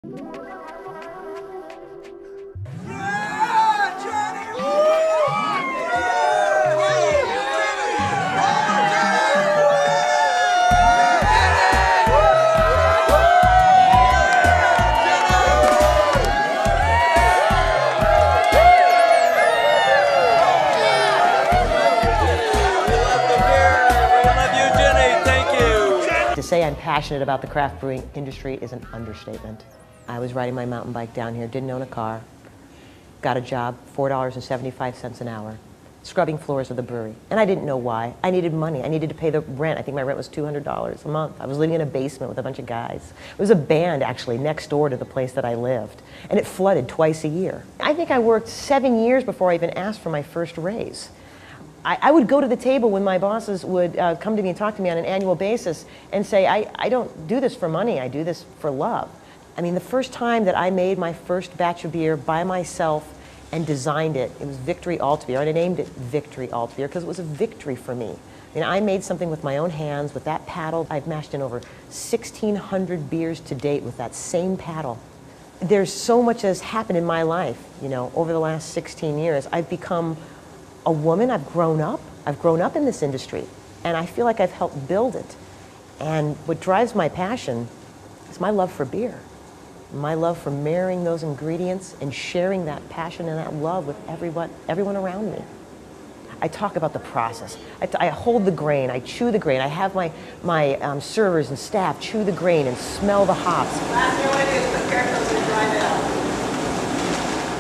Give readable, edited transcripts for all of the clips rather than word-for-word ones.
To say I'm passionate about the craft brewing industry is an understatement. I was riding my mountain bike down here, didn't own a car, got a job, $4.75 an hour, scrubbing floors of the brewery. And I didn't know why. I needed money. I needed to pay the rent. I think my rent was $200 a month. I was living in a basement with a bunch of guys. It was a band, actually, next door to the place that I lived. And it flooded twice a year. I think I worked 7 years before I even asked for my first raise. I would go to the table when my bosses would come to me and talk to me on an annual basis and say, I don't do this for money, I do this for love. I mean, the first time that I made my first batch of beer by myself and designed it, it was Victory Alt Beer, and I named it Victory Alt Beer because it was a victory for me. I mean, I made something with my own hands, with that paddle. I've mashed in over 1,600 beers to date with that same paddle. There's so much that has happened in my life, you know, over the last 16 years. I've become a woman. I've grown up in this industry, and I feel like I've helped build it. And what drives my passion is my love for beer, my love for marrying those ingredients and sharing that passion and that love with everyone around me. I talk about the process. I hold the grain, I chew the grain. I have my servers and staff chew the grain and smell the hops. Last thing I want to do is put carefully to dry it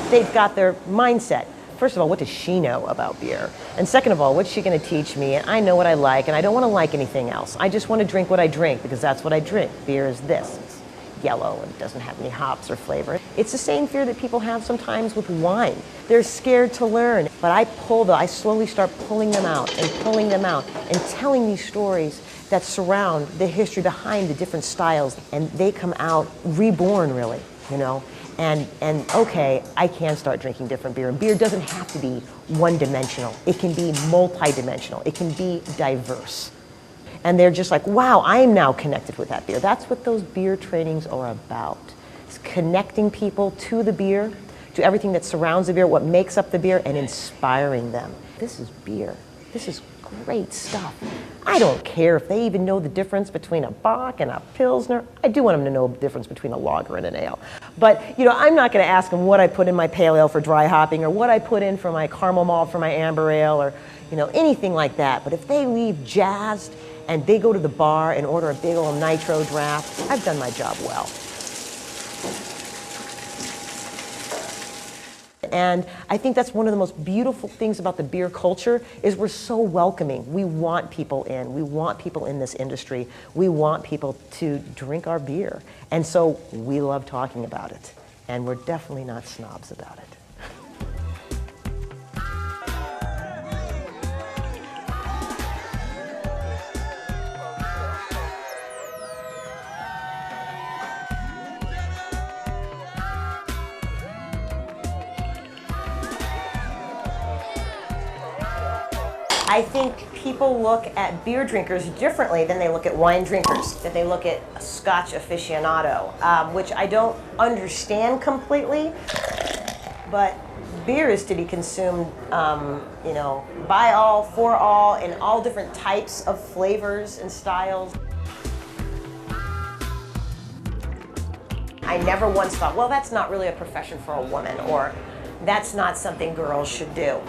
out. They've got their mindset. First of all, what does she know about beer? And second of all, what's she going to teach me? And I know what I like, and I don't want to like anything else. I just want to drink what I drink because that's what I drink. Beer is this. It's yellow and doesn't have any hops or flavor. It's the same fear that people have sometimes with wine. They're scared to learn. But I slowly start pulling them out and telling these stories that surround the history behind the different styles. And they come out reborn, really, you know. And okay, I can start drinking different beer. And beer doesn't have to be one-dimensional. It can be multi-dimensional. It can be diverse. And they're just like, wow, I am now connected with that beer. That's what those beer trainings are about. It's connecting people to the beer, to everything that surrounds the beer, what makes up the beer, and inspiring them. This is beer. This is great stuff. I don't care if they even know the difference between a Bock and a Pilsner. I do want them to know the difference between a lager and an ale. But, you know, I'm not going to ask them what I put in my pale ale for dry hopping or what I put in for my caramel malt for my amber ale or, you know, anything like that. But if they leave jazzed and they go to the bar and order a big old nitro draft, I've done my job well. And I think that's one of the most beautiful things about the beer culture is we're so welcoming. We want people in. We want people in this industry. We want people to drink our beer. And so we love talking about it. And we're definitely not snobs about it. I think people look at beer drinkers differently than they look at wine drinkers, that they look at a Scotch aficionado, which I don't understand completely, but beer is to be consumed, you know, by all, for all, in all different types of flavors and styles. I never once thought, well, that's not really a profession for a woman, or that's not something girls should do.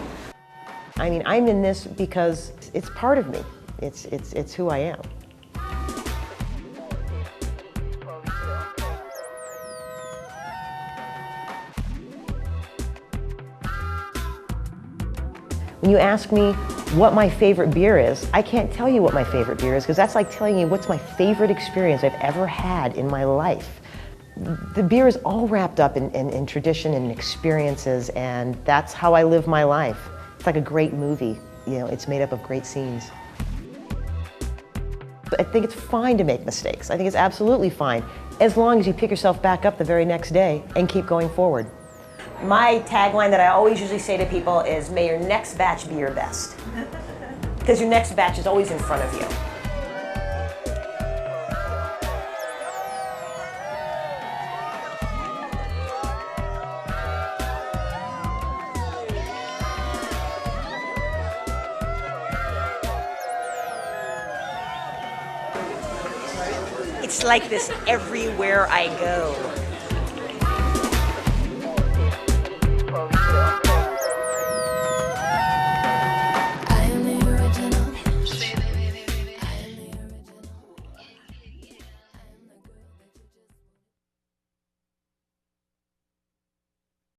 I mean, I'm in this because it's part of me. It's who I am. When you ask me what my favorite beer is, I can't tell you what my favorite beer is because that's like telling you what's my favorite experience I've ever had in my life. The beer is all wrapped up in tradition and experiences, and that's how I live my life. It's like a great movie, you know, it's made up of great scenes. I think it's fine to make mistakes. I think it's absolutely fine, as long as you pick yourself back up the very next day and keep going forward. My tagline that I always usually say to people is, may your next batch be your best. Because your next batch is always in front of you. it's like this everywhere I go.